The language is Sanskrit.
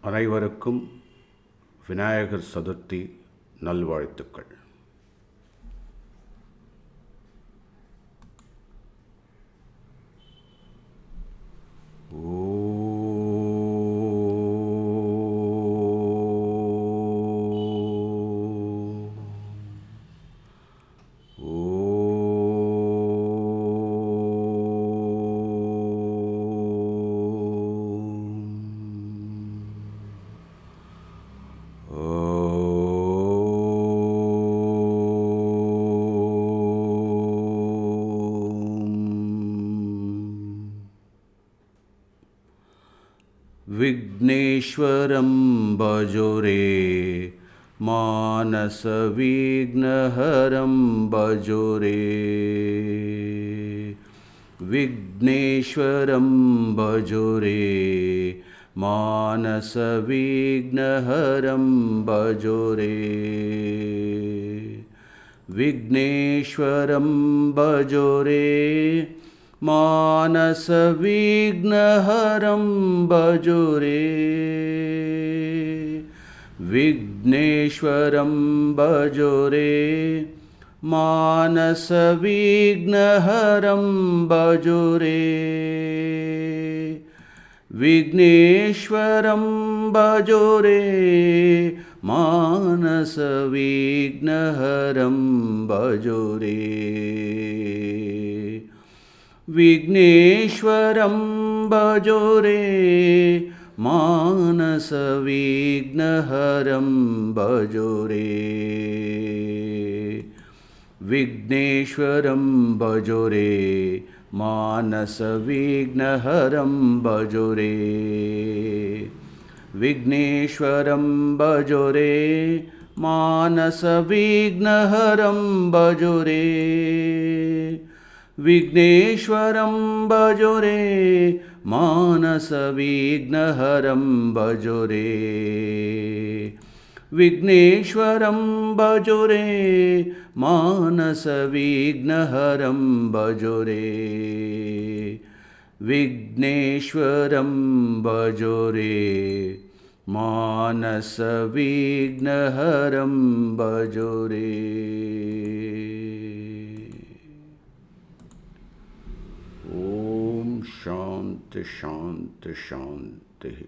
அனைவருக்கும் விநாயகர் சதுர்த்தி நல்வாழ்த்துக்கள். विघ्नेश्वरं भजो रे मानसविघ्नहरं भजो रे. विघ्नेश्वरं भजो रे मानसविघ्नहरं भजो रे. विघ्नेश्वरं भजो रे मानसविघ्नहरं भजो रे. विघ्नेश्वरं भजो रे मानसविघ्नहरं भजो रे. विघ्नेश्वरं भजो रे मानसविघ्नहरं भजो रे. विघ्नेश्वरं भजो रे मानसविघ्नहरं भजो रे. विघ्नेश्वरं भजो रे मानसविघ्नहरं भजो रे. विघ्नेश्वरं भजो रे मानसविघ्नहरं भजो रे. विघ्नेश्वरं भजो रे मानसविघ्नहरं भजो रे. विघ्नेश्वरं भजो रे मानसविघ्नहरं भजो रे. विघ्नेश्वरं भजो रे मानसविघ्नहरं भजो रे. ओम शांति शांति शांति.